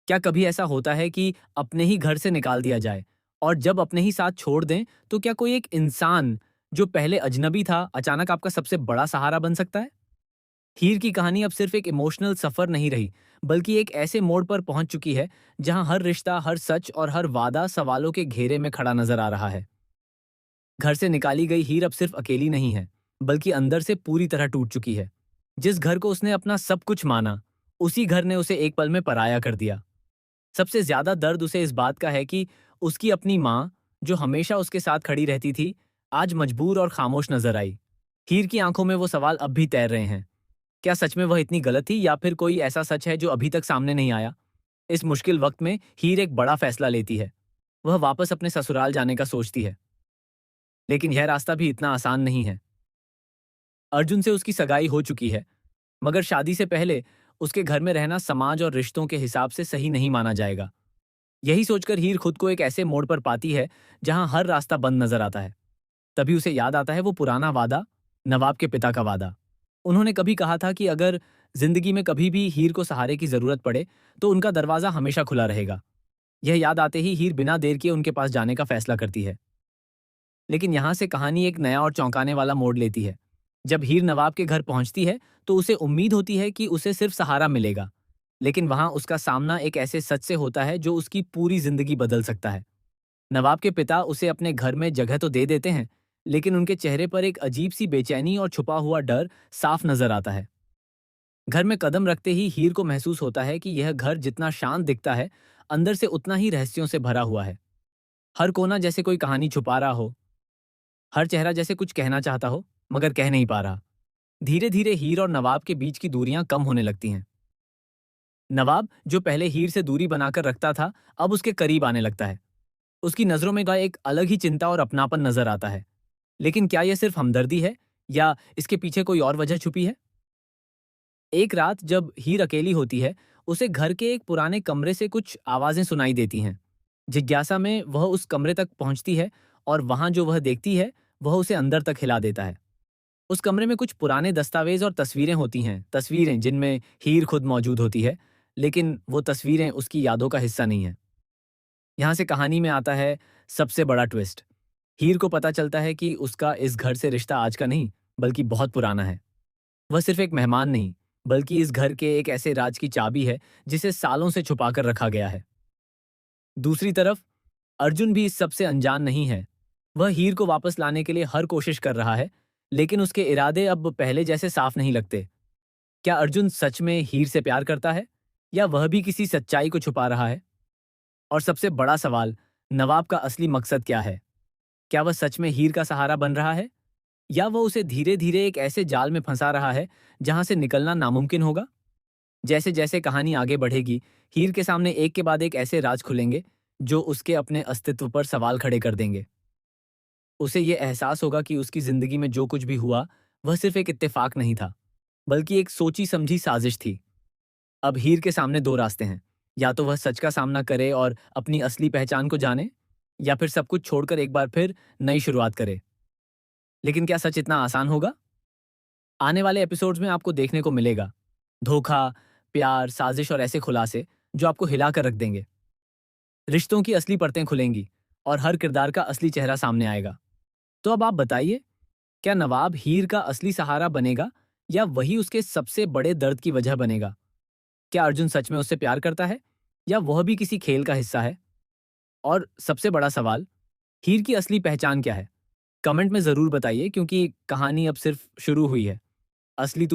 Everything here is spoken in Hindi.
क्या कभी ऐसा होता है कि अपने ही घर से निकाल दिया जाए और जब अपने ही साथ छोड़ दें, तो क्या कोई एक इंसान जो पहले अजनबी था, अचानक आपका सबसे बड़ा सहारा बन सकता है? हीर की कहानी अब सिर्फ एक इमोशनल सफर नहीं रही, बल्कि एक ऐसे मोड़ पर पहुंच चुकी है जहां हर रिश्ता, हर सच और हर वादा सवालों के घेरे में खड़ा नजर आ रहा है। घर से निकाली गई हीर अब सिर्फ अकेली नहीं है, बल्कि अंदर से पूरी तरह टूट चुकी है। जिस घर को उसने अपना सब कुछ माना, उसी घर ने उसे एक पल में पराया कर दिया। सबसे ज्यादा दर्द उसे इस बात का है कि उसकी अपनी माँ, जो हमेशा उसके साथ खड़ी रहती थी, आज मजबूर और खामोश नजर आई। हीर की आंखों में वो सवाल अब भी तैर रहे हैं। क्या सच में वह इतनी गलत थी, या फिर कोई ऐसा सच है जो अभी तक सामने नहीं आया? इस मुश्किल वक्त में हीर एक बड़ा फैसला लेती है। वह वापस अपने ससुराल जाने का सोचती है। लेकिन यह रास्ता भी इतना आसान नहीं है। अर्जुन से उसकी सगाई हो चुकी है, मगर शादी से पहले उसके घर में रहना समाज और रिश्तों के हिसाब से सही नहीं माना जाएगा। यही सोचकर हीर खुद को एक ऐसे मोड़ पर पाती है जहां हर रास्ता बंद नजर आता है। तभी उसे याद आता है वो पुराना वादा, नवाब के पिता का वादा। उन्होंने कभी कहा था कि अगर जिंदगी में कभी भी हीर को सहारे की जरूरत पड़े, तो उनका दरवाजा हमेशा खुला रहेगा। यह याद आते ही हीर बिना देर किए उनके पास जाने का फैसला करती है। लेकिन यहाँ से कहानी एक नया और चौंकाने वाला मोड़ लेती है। जब हीर नवाब के घर पहुंचती है, तो उसे उम्मीद होती है कि उसे सिर्फ सहारा मिलेगा। लेकिन वहां उसका सामना एक ऐसे सच से होता है जो उसकी पूरी जिंदगी बदल सकता है। नवाब के पिता उसे अपने घर में जगह तो दे देते हैं, लेकिन उनके चेहरे पर एक अजीब सी बेचैनी और छुपा हुआ डर साफ नजर आता है। घर में कदम रखते ही हीर को महसूस होता है कि यह घर जितना शांत दिखता है, अंदर से उतना ही रहस्यों से भरा हुआ है। हर कोना जैसे कोई कहानी छुपा रहा हो, हर चेहरा जैसे कुछ कहना चाहता हो, मगर कह नहीं पा रहा। धीरे धीरे हीर और नवाब के बीच की दूरियां कम होने लगती हैं। नवाब, जो पहले हीर से दूरी बनाकर रखता था, अब उसके करीब आने लगता है। उसकी नजरों में का एक अलग ही चिंता और अपनापन नजर आता है। लेकिन क्या यह सिर्फ हमदर्दी है, या इसके पीछे कोई और वजह छुपी है? एक रात जब हीर अकेली होती है, उसे घर के एक पुराने कमरे से कुछ आवाजें सुनाई देती हैं। जिज्ञासा में वह उस कमरे तक पहुंचती है, और वहां जो वह देखती है, वह उसे अंदर तक हिला देता है। उस कमरे में कुछ पुराने दस्तावेज और तस्वीरें होती हैं, तस्वीरें जिनमें हीर खुद मौजूद होती है। लेकिन वो तस्वीरें उसकी यादों का हिस्सा नहीं है। यहाँ से कहानी में आता है सबसे बड़ा ट्विस्ट। हीर को पता चलता है कि उसका इस घर से रिश्ता आज का नहीं, बल्कि बहुत पुराना है। वह सिर्फ एक मेहमान नहीं, बल्कि इस घर के एक ऐसे राज की चाबी है जिसे सालों से छुपा कर रखा गया है। दूसरी तरफ अर्जुन भी इस सबसे अनजान नहीं है। वह हीर को वापस लाने के लिए हर कोशिश कर रहा है, लेकिन उसके इरादे अब पहले जैसे साफ नहीं लगते। क्या अर्जुन सच में हीर से प्यार करता है, या वह भी किसी सच्चाई को छुपा रहा है? और सबसे बड़ा सवाल, नवाब का असली मकसद क्या है? क्या वह सच में हीर का सहारा बन रहा है, या वह उसे धीरे धीरे एक ऐसे जाल में फंसा रहा है जहां से निकलना नामुमकिन होगा? जैसे जैसे कहानी आगे बढ़ेगी, हीर के सामने एक के बाद एक ऐसे राज खुलेंगे जो उसके अपने अस्तित्व पर सवाल खड़े कर देंगे। उसे ये एहसास होगा कि उसकी जिंदगी में जो कुछ भी हुआ, वह सिर्फ एक इत्तेफाक नहीं था, बल्कि एक सोची समझी साजिश थी। अब हीर के सामने दो रास्ते हैं। या तो वह सच का सामना करे और अपनी असली पहचान को जाने, या फिर सब कुछ छोड़कर एक बार फिर नई शुरुआत करे। लेकिन क्या सच इतना आसान होगा? आने वाले एपिसोड्स में आपको देखने को मिलेगा धोखा, प्यार, साजिश और ऐसे खुलासे जो आपको हिला कर रख देंगे। रिश्तों की असली परतें खुलेंगी, और हर किरदार का असली चेहरा सामने आएगा। तो अब आप बताइए, क्या नवाब हीर का असली सहारा बनेगा, या वही उसके सबसे बड़े दर्द की वजह बनेगा? क्या अर्जुन सच में उससे प्यार करता है, या वह भी किसी खेल का हिस्सा है? और सबसे बड़ा सवाल, हीर की असली पहचान क्या है? कमेंट में जरूर बताइए, क्योंकि कहानी अब सिर्फ शुरू हुई है। असली